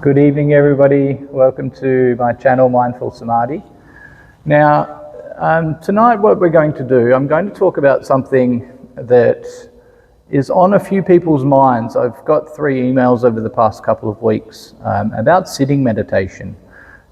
Good evening, everybody. Welcome to my channel, Mindful Samadhi. Now, tonight what we're going to do, I'm going to talk about something that is on a few people's minds. I've got 3 emails over the past couple of weeks about sitting meditation.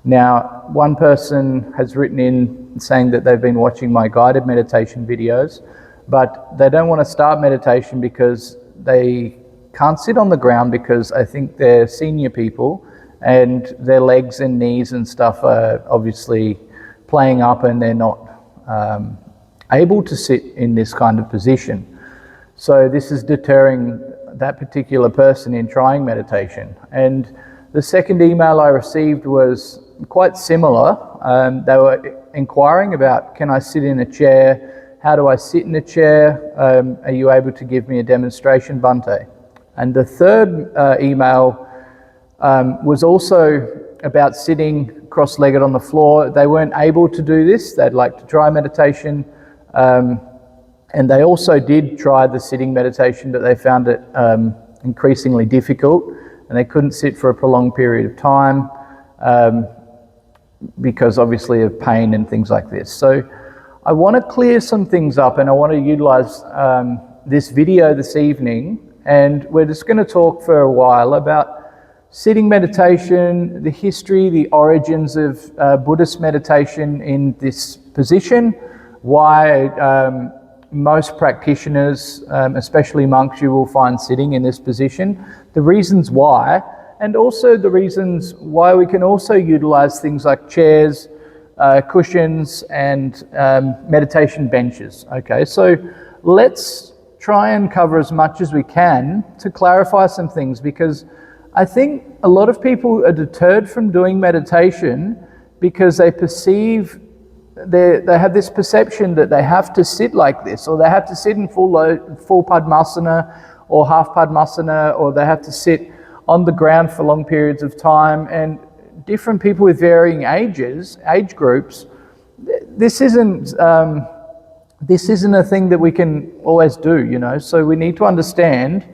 Now, one person has written in saying that they've been watching my guided meditation videos, but they don't want to start meditation because they can't sit on the ground because I think they're senior people and their legs and knees and stuff are obviously playing up and they're not able to sit in this kind of position. So this is deterring that particular person in trying meditation. And the second email I received was quite similar. They were inquiring about, can I sit in a chair? How do I sit in a chair? Are you able to give me a demonstration, Bhante? And the third email was also about sitting cross-legged on the floor. They weren't able to do this. They'd like to try meditation. And they also did try the sitting meditation, but they found it increasingly difficult. And they couldn't sit for a prolonged period of time because obviously of pain and things like this. So I want to clear some things up and I want to utilize this video this evening. And we're just going to talk for a while about sitting meditation, the history, the origins of Buddhist meditation in this position, why most practitioners, especially monks, you will find sitting in this position, the reasons why, and also the reasons why we can also utilize things like chairs, cushions, and meditation benches. Okay, so let's try and cover as much as we can to clarify some things, because I think a lot of people are deterred from doing meditation because they perceive, they have this perception that they have to sit like this, or they have to sit in full Padmasana or half Padmasana, or they have to sit on the ground for long periods of time. And different people with varying age groups, this isn't a thing that we can always do, you know. So we need to understand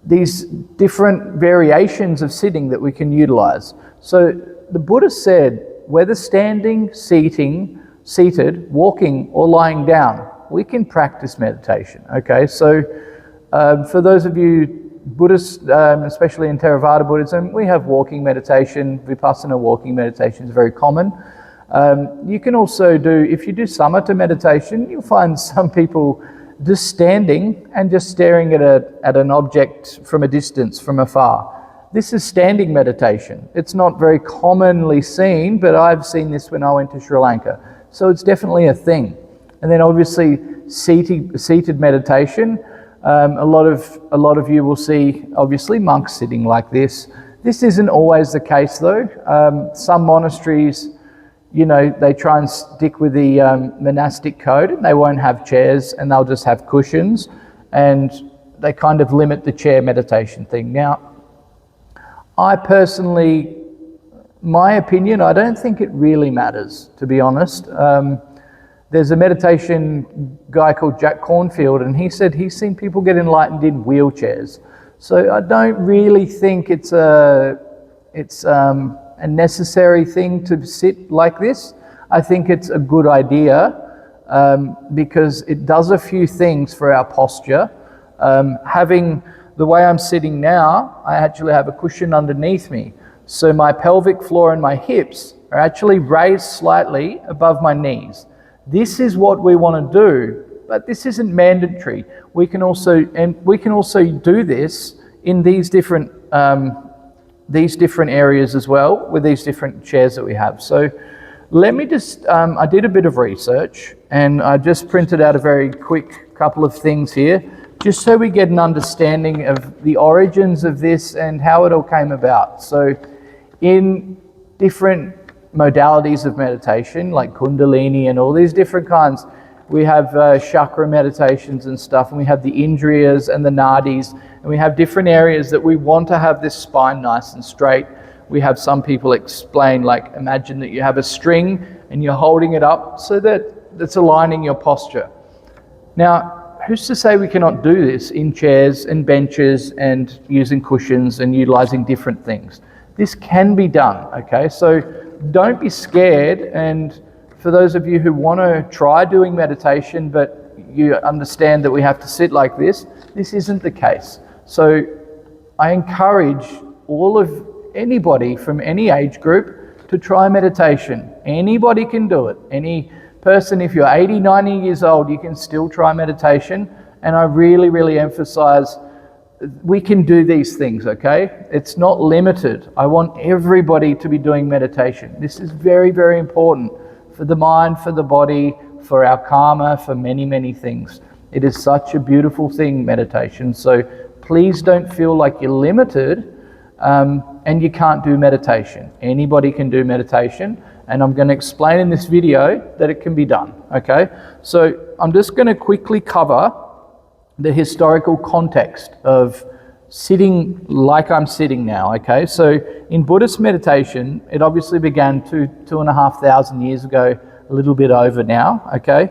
these different variations of sitting that we can utilize. So the Buddha said, whether standing, seated, walking, or lying down, we can practice meditation. Okay, so for those of you Buddhists, especially in Theravada Buddhism, we have walking meditation. Vipassana walking meditation is very common. You can also do, if you do samatha meditation, you'll find some people just standing and just staring at an object from a distance, from afar. This is standing meditation. It's not very commonly seen, but I've seen this when I went to Sri Lanka. So it's definitely a thing. And then obviously seated meditation. A lot of you will see obviously monks sitting like this. This isn't always the case though. Some monasteries, you know, they try and stick with the monastic code and they won't have chairs and they'll just have cushions, and they kind of limit the chair meditation thing. Now, I personally, my opinion, I don't think it really matters, to be honest. There's a meditation guy called Jack Cornfield, and he said he's seen people get enlightened in wheelchairs. So I don't really think it's a necessary thing to sit like this. I think it's a good idea because it does a few things for our posture. Having the way I'm sitting now, I actually have a cushion underneath me. So my pelvic floor and my hips are actually raised slightly above my knees. This is what we want to do, but this isn't mandatory. We can also do this in these different areas as well, with these different chairs that we have. So let me just, I did a bit of research and I just printed out a very quick couple of things here, just so we get an understanding of the origins of this and how it all came about. So in different modalities of meditation, like Kundalini and all these different kinds, we have chakra meditations and stuff, and we have the Indriyas and the Nadis, and we have different areas that we want to have this spine nice and straight. We have some people explain, like, imagine that you have a string and you're holding it up so that it's aligning your posture. Now, who's to say we cannot do this in chairs and benches and using cushions and utilizing different things? This can be done, okay? So don't be scared, and for those of you who want to try doing meditation, but you understand that we have to sit like this isn't the case. So I encourage anybody from any age group to try meditation. Anybody can do it. Any person, if you're 80, 90 years old, you can still try meditation. And I really, really emphasize we can do these things, okay? It's not limited. I want everybody to be doing meditation. This is very, very important for the mind, for the body, for our karma, for many, many things. It is such a beautiful thing, meditation. So please don't feel like you're limited and you can't do meditation. Anybody can do meditation, and I'm going to explain in this video that it can be done, okay? So I'm just going to quickly cover the historical context of sitting like I'm sitting now, okay? So in Buddhist meditation, it obviously began 2,500 years ago, a little bit over now, okay?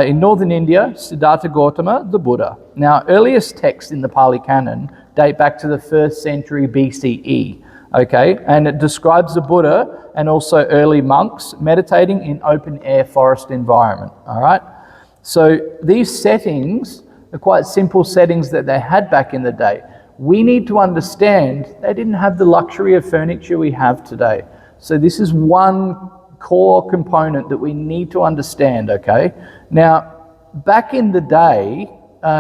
In northern India, Siddhartha Gautama, the Buddha. Now, earliest texts in the Pali Canon date back to the 1st century BCE, okay? And it describes the Buddha and also early monks meditating in open-air forest environment, all right? So these settings are quite simple settings that they had back in the day. We need to understand they didn't have the luxury of furniture we have today. So this is one core component that we need to understand, okay? Now, back in the day,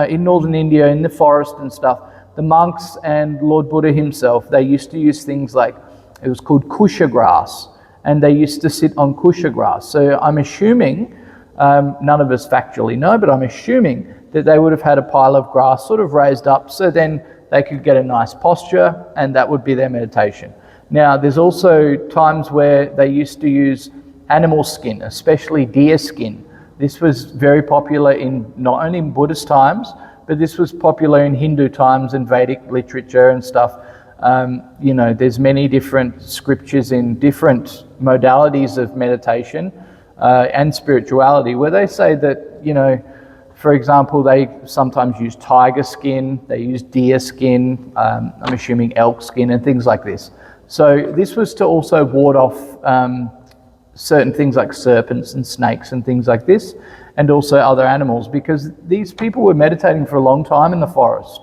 in northern India, in the forest and stuff, the monks and Lord Buddha himself, they used to use things like, it was called kusha grass, and they used to sit on kusha grass. So I'm assuming, none of us factually know, but I'm assuming that they would have had a pile of grass sort of raised up, so then they could get a nice posture, and that would be their meditation. Now, there's also times where they used to use animal skin, especially deer skin. This was very popular in not only in Buddhist times, but this was popular in Hindu times and Vedic literature and stuff. You know, there's many different scriptures in different modalities of meditation and spirituality where they say that, you know, for example, they sometimes use tiger skin, they use deer skin, I'm assuming elk skin and things like this. So this was to also ward off certain things like serpents and snakes and things like this, and also other animals, because these people were meditating for a long time in the forest.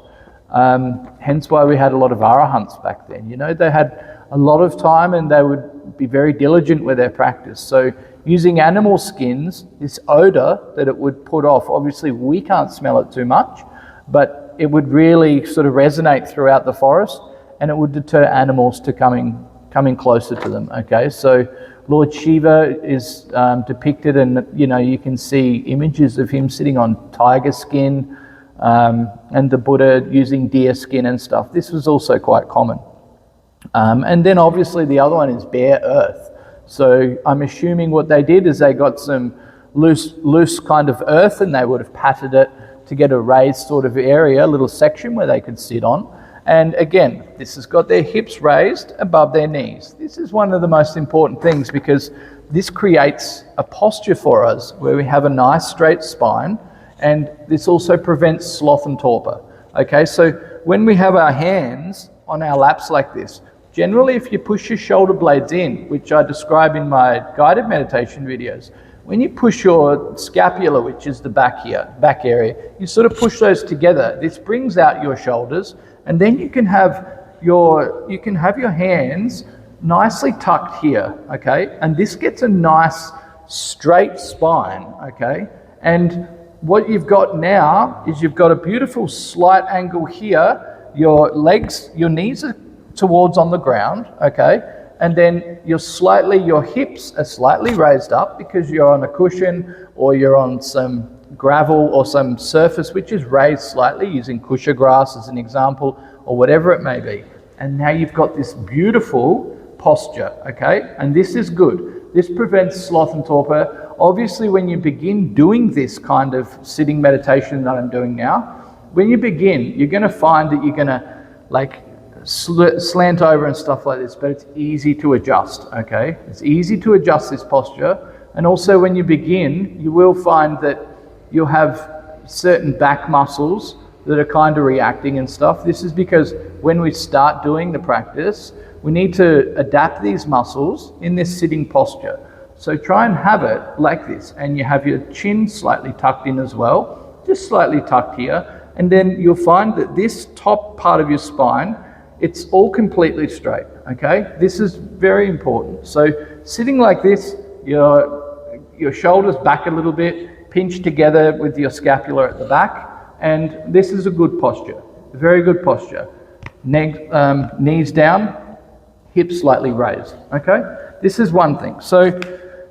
Hence why we had a lot of arahants back then. You know, they had a lot of time and they would be very diligent with their practice. So using animal skins, this odor that it would put off, obviously we can't smell it too much, but it would really sort of resonate throughout the forest, and it would deter animals to coming closer to them, okay? So Lord Shiva is depicted, and you know, you can see images of him sitting on tiger skin, and the Buddha using deer skin and stuff. This was also quite common. And then obviously the other one is bare earth. So I'm assuming what they did is they got some loose kind of earth, and they would have patted it to get a raised sort of area, a little section where they could sit on. And again, this has got their hips raised above their knees. This is one of the most important things, because this creates a posture for us where we have a nice straight spine, and this also prevents sloth and torpor. Okay, so when we have our hands on our laps like this, generally if you push your shoulder blades in, which I describe in my guided meditation videos, when you push your scapula, which is the back here, back area, you sort of push those together. This brings out your shoulders, and then you can have your hands nicely tucked here, okay? And this gets a nice straight spine, okay? And what you've got now is you've got a beautiful slight angle here. Your knees are towards on the ground, okay? And then your hips are slightly raised up because you're on a cushion or you're on some gravel or some surface which is raised slightly, using kusha grass as an example, or whatever it may be. And now you've got this beautiful posture, okay? And this is good. This prevents sloth and torpor. Obviously, when you begin doing this kind of sitting meditation that I'm doing now, when you begin, you're going to find that you're going to like slant over and stuff like this, but it's easy to adjust, okay? It's easy to adjust this posture. And also when you begin, you will find that you'll have certain back muscles that are kind of reacting and stuff. This is because when we start doing the practice, we need to adapt these muscles in this sitting posture. So try and have it like this, and you have your chin slightly tucked in as well, just slightly tucked here, and then you'll find that this top part of your spine, it's all completely straight, okay? This is very important. So sitting like this, your shoulders back a little bit, pinched together with your scapula at the back, and this is a good posture, a very good posture. Knees down, hips slightly raised, okay? This is one thing. So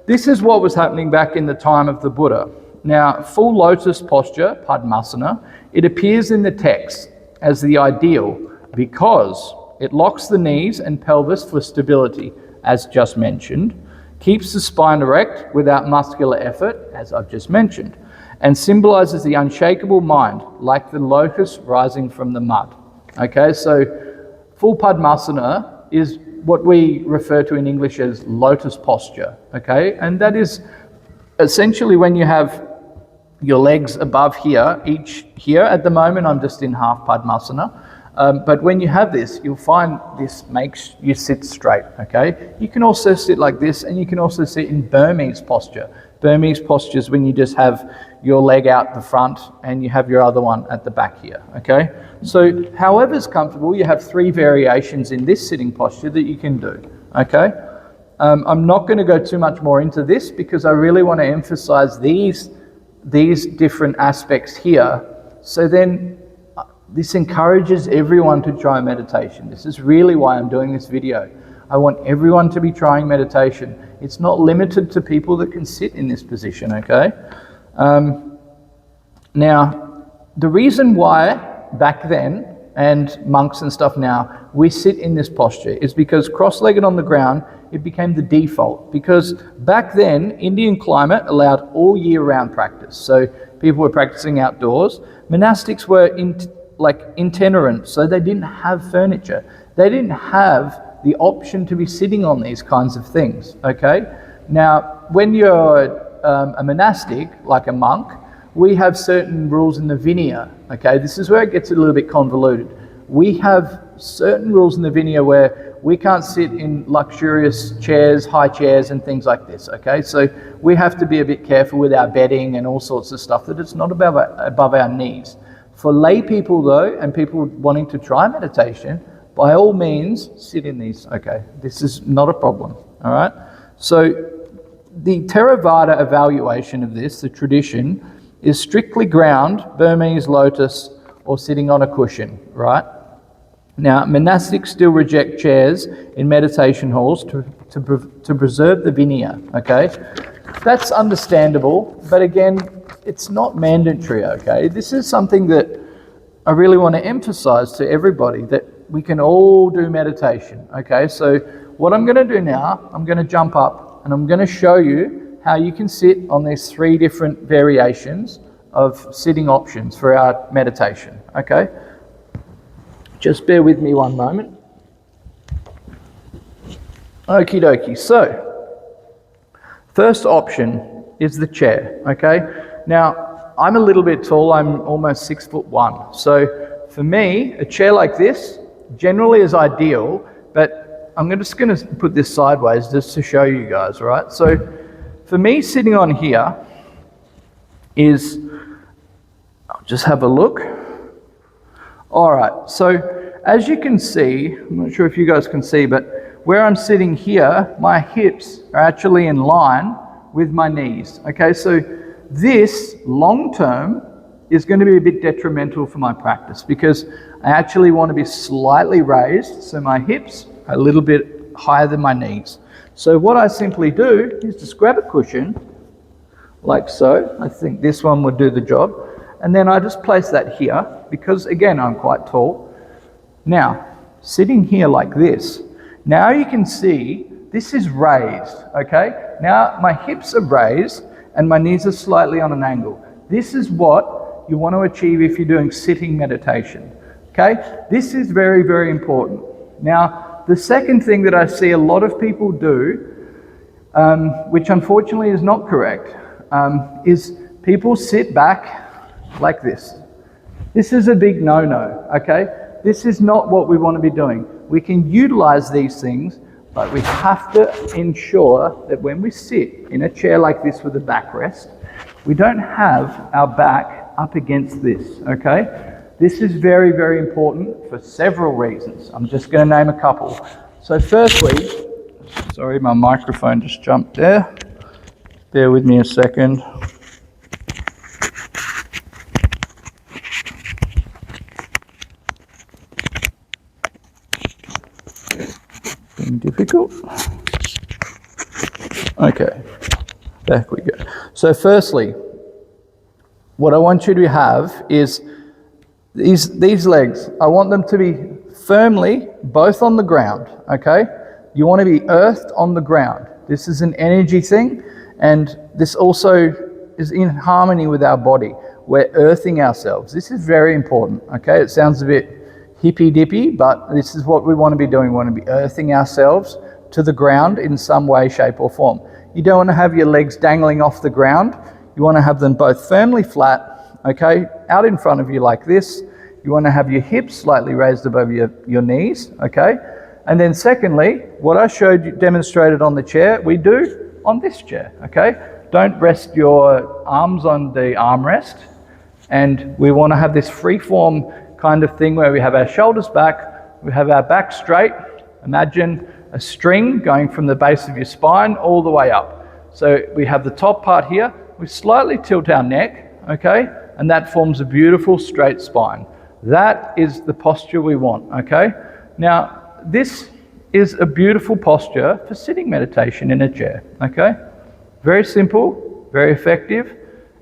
this is what was happening back in the time of the Buddha. Now, full lotus posture, Padmasana, it appears in the text as the ideal because it locks the knees and pelvis for stability, as just mentioned, keeps the spine erect without muscular effort, as I've just mentioned, and symbolizes the unshakable mind, like the locust rising from the mud. Okay, so full Padmasana is what we refer to in English as lotus posture, okay? And that is essentially when you have your legs above here, each here. At the moment, I'm just in half Padmasana. But when you have this, you'll find this makes you sit straight, okay? You can also sit like this, and you can also sit in Burmese posture. Burmese posture is when you just have your leg out the front and you have your other one at the back here, okay? So however's comfortable, you have 3 variations in this sitting posture that you can do, okay? I'm not going to go too much more into this because I really want to emphasize these different aspects here. So then this encourages everyone to try meditation. This is really why I'm doing this video. I want everyone to be trying meditation. It's not limited to people that can sit in this position, okay? Now, the reason why back then, and monks and stuff now, we sit in this posture is because cross-legged on the ground, it became the default. Because back then, Indian climate allowed all year-round practice. So people were practicing outdoors. Monastics were itinerant, so they didn't have furniture. They didn't have the option to be sitting on these kinds of things, okay? Now, when you're a monastic, like a monk, we have certain rules in the Vinaya, okay? This is where it gets a little bit convoluted. We have certain rules in the Vinaya where we can't sit in luxurious chairs, high chairs, and things like this, okay? So we have to be a bit careful with our bedding and all sorts of stuff that it's not above our knees. For lay people though, and people wanting to try meditation, by all means, sit in these, okay? This is not a problem, all right? So the Theravada evaluation of this, the tradition, is strictly ground, Burmese lotus, or sitting on a cushion, right? Now, monastics still reject chairs in meditation halls to preserve the Vinaya, okay? That's understandable, but again, it's not mandatory, okay? This is something that I really want to emphasize to everybody, that we can all do meditation, okay? So what I'm going to do now, I'm going to jump up and I'm going to show you how you can sit on these 3 different variations of sitting options for our meditation, okay? Just bear with me one moment. Okie dokie. So, first option is the chair, okay? Now, I'm a little bit tall. I'm almost 6'1". So, for me, a chair like this generally is ideal, but I'm just going to put this sideways just to show you guys, right? So, for me, sitting on here is, I'll just have a look. All right, so as you can see, I'm not sure if you guys can see, but where I'm sitting here, my hips are actually in line with my knees. Okay, so this long term is going to be a bit detrimental for my practice because I actually want to be slightly raised, so my hips are a little bit higher than my knees. So what I simply do is just grab a cushion, like so. I think this one would do the job. And then I just place that here because, again, I'm quite tall. Now, sitting here like this, now you can see this is raised, okay? Now my hips are raised and my knees are slightly on an angle. This is what you want to achieve if you're doing sitting meditation, okay? This is very, very important. Now, the second thing that I see a lot of people do, which unfortunately is not correct, is people sit back like this. This is a big no-no, okay? This is not what we want to be doing. We can utilize these things, but we have to ensure that when we sit in a chair like this with a backrest, we don't have our back up against this, okay? This is very, very important for several reasons. I'm just going to name a couple. So firstly, sorry, my microphone just jumped there. Bear with me a second. Being difficult. Okay, back we go. So firstly, what I want you to have is these legs. I want them to be firmly both on the ground, okay? You want to be earthed on the ground. This is an energy thing, and this also is in harmony with our body. We're earthing ourselves. This is very important, okay? It sounds a bit hippy-dippy, but this is what we want to be doing. We want to be earthing ourselves to the ground in some way, shape, or form. You don't want to have your legs dangling off the ground. You want to have them both firmly flat, okay, out in front of you like this. You want to have your hips slightly raised above your knees, okay? And then secondly, what I showed you, demonstrated on the chair, we do on this chair, okay? Don't rest your arms on the armrest. And we want to have this free-form kind of thing where we have our shoulders back, we have our back straight. Imagine a string going from the base of your spine all the way up. So we have the top part here, we slightly tilt our neck, okay? And that forms a beautiful straight spine. That is the posture we want, okay? Now, this is a beautiful posture for sitting meditation in a chair, okay? Very simple, very effective,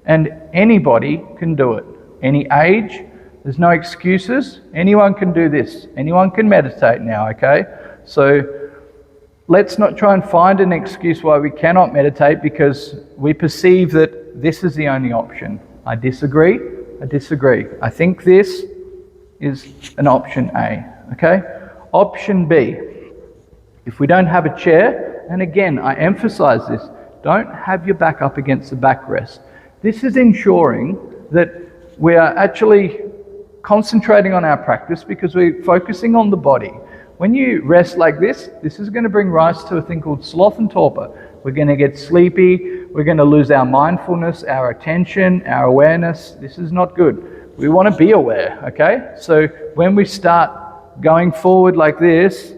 and anybody can do it. Any age, there's no excuses. Anyone can do this. Anyone can meditate now, okay? So let's not try and find an excuse why we cannot meditate because we perceive that this is the only option. I disagree. I think this is an option A, okay? Option B, if we don't have a chair, and again, I emphasize this, don't have your back up against the backrest. This is ensuring that we are actually concentrating on our practice because we're focusing on the body. When you rest like this is going to bring rise to a thing called sloth and torpor. We're going to get sleepy, we're going to lose our mindfulness, our attention, our awareness. This is not good. We want to be aware, okay? So when we start going forward like this,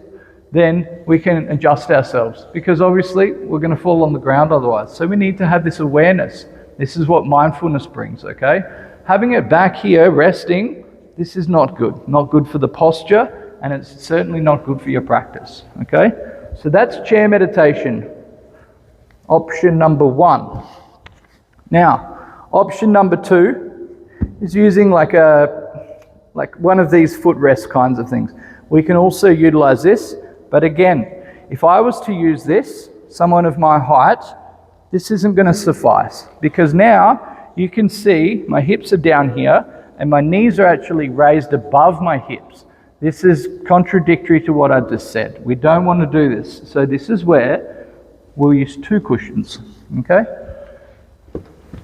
then we can adjust ourselves because obviously we're going to fall on the ground otherwise. So we need to have this awareness. This is what mindfulness brings, okay? Having it back here, resting, this is not good. Not good for the posture, and it's certainly not good for your practice, okay? So that's chair meditation, option number 1. Now, option number 2 is using like one of these footrest kinds of things. We can also utilize this, but again, if I was to use this, someone of my height, this isn't going to suffice because now you can see my hips are down here and my knees are actually raised above my hips. This is contradictory to what I just said. We don't want to do this. So this is where we'll use 2 cushions, okay?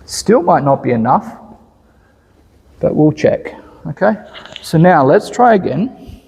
Still might not be enough, but we'll check, okay? So now let's try again.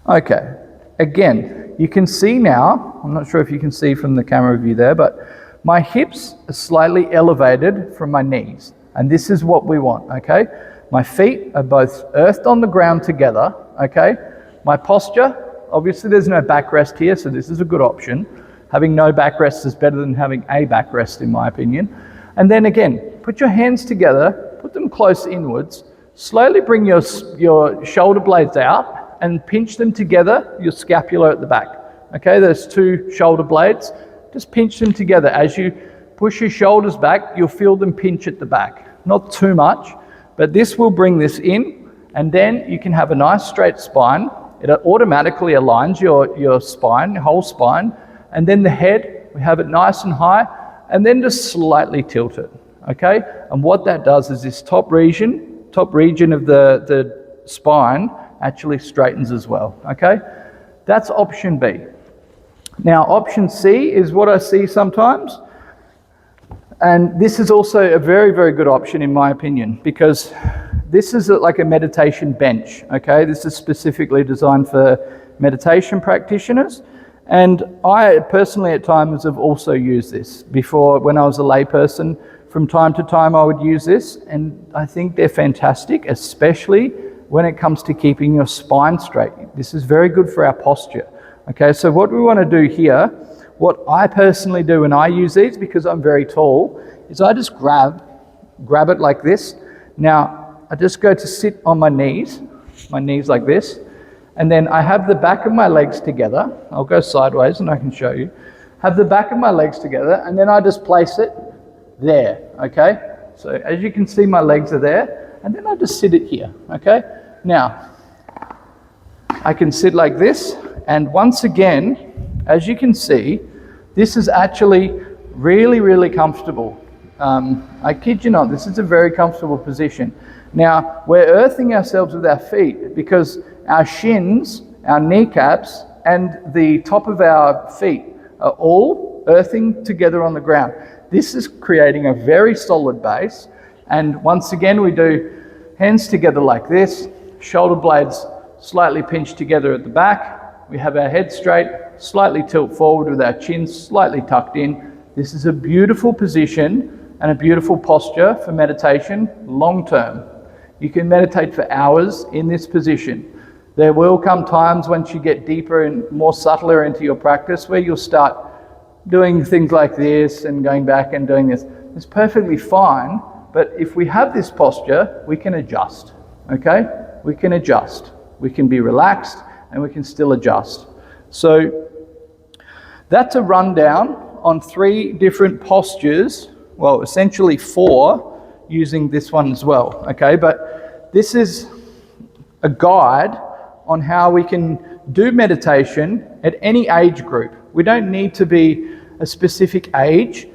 Okay, again, you can see now, I'm not sure if you can see from the camera view there, but my hips are slightly elevated from my knees. And this is what we want, okay? My feet are both earthed on the ground together, okay? My posture, obviously there's no backrest here, so this is a good option. Having no backrest is better than having a backrest, in my opinion. And then again, put your hands together, put them close inwards, slowly bring your shoulder blades out and pinch them together, your scapula at the back. Okay, there's 2 shoulder blades. Just pinch them together. As you push your shoulders back, you'll feel them pinch at the back. Not too much, but this will bring this in, and then you can have a nice straight spine. It automatically aligns your spine, your whole spine, and then the head, we have it nice and high, and then just slightly tilt it, okay? And what that does is this top region of the spine actually straightens as well, okay? That's option B. Now, option C is what I see sometimes, and this is also a very, very good option in my opinion, because this is like a meditation bench, okay? This is specifically designed for meditation practitioners. And I personally at times have also used this. Before, when I was a layperson, from time to time I would use this, and I think they're fantastic, especially when it comes to keeping your spine straight. This is very good for our posture. Okay, so what we want to do here, what I personally do when I use these, because I'm very tall, is I just grab it like this. Now, I just go to sit on my knees like this, and then I have the back of my legs together. I'll go sideways and I can show you. Have the back of my legs together, and then I just place it there, okay? So as you can see, my legs are there, and then I just sit it here, okay? Now, I can sit like this, and once again, as you can see, this is actually really, really comfortable. I kid you not, this is a very comfortable position. Now, we're earthing ourselves with our feet because our shins, our kneecaps, and the top of our feet are all earthing together on the ground. This is creating a very solid base. And once again, we do hands together like this, shoulder blades slightly pinched together at the back. We have our head straight, slightly tilt forward with our chin slightly tucked in. This is a beautiful position and a beautiful posture for meditation long term. You can meditate for hours in this position. There will come times once you get deeper and more subtler into your practice where you'll start doing things like this and going back and doing this. It's perfectly fine, but if we have this posture, we can adjust, okay? We can adjust. We can be relaxed and we can still adjust. So that's a rundown on 3 different postures, well, essentially 4, using this one as well, okay? But this is a guide on how we can do meditation at any age group. We don't need to be a specific age.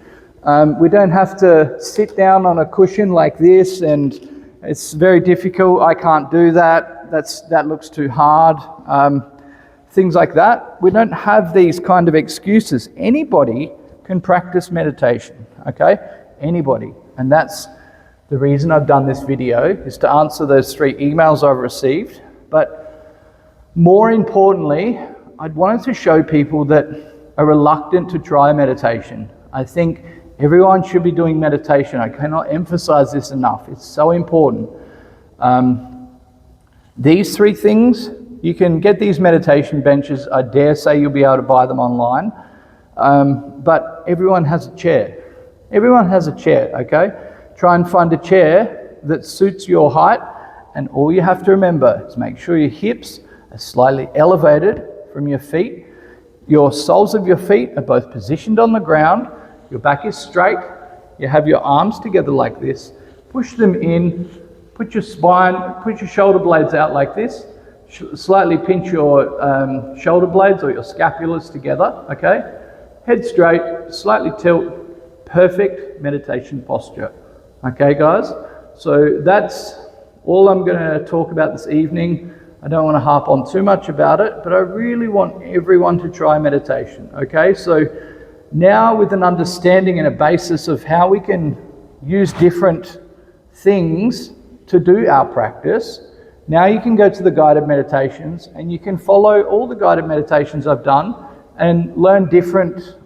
We don't have to sit down on a cushion like this, and it's very difficult. I can't do that. That looks too hard. Things like that. We don't have these kind of excuses. Anybody can practice meditation, okay? Anybody. And that's the reason I've done this video, is to answer those 3 emails I've received. But more importantly, I'd wanted to show people that are reluctant to try meditation. I think everyone should be doing meditation. I cannot emphasize this enough. It's so important. These 3 things, you can get these meditation benches. I dare say you'll be able to buy them online. But everyone has a chair. Everyone has a chair, okay? Try and find a chair that suits your height, and all you have to remember is make sure your hips are slightly elevated from your feet. Your soles of your feet are both positioned on the ground. Your back is straight. You have your arms together like this. Push them in. Put your spine, put your shoulder blades out like this. Slightly pinch your shoulder blades or your scapulas together, okay? Head straight, slightly tilt. Perfect meditation posture. Okay, guys? So that's all I'm going to talk about this evening. I don't want to harp on too much about it, but I really want everyone to try meditation, okay? So now, with an understanding and a basis of how we can use different things to do our practice, now you can go to the guided meditations and you can follow all the guided meditations I've done and learn different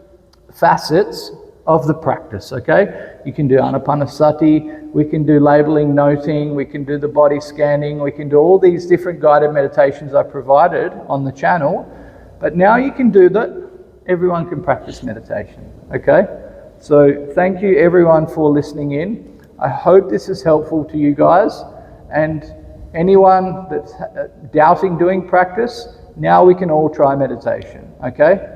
facets of the practice, okay? You can do Anapanasati, we can do labeling, noting, we can do the body scanning, we can do all these different guided meditations I provided on the channel, but now you can do that. Everyone can practice meditation, okay? So thank you everyone for listening in. I hope this is helpful to you guys, and anyone that's doubting doing practice, now we can all try meditation, okay?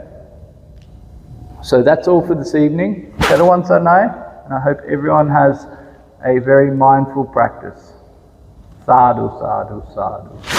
So that's all for this evening. Tadawan Sanai, and I hope everyone has a very mindful practice. Sadhu, sadhu, sadhu.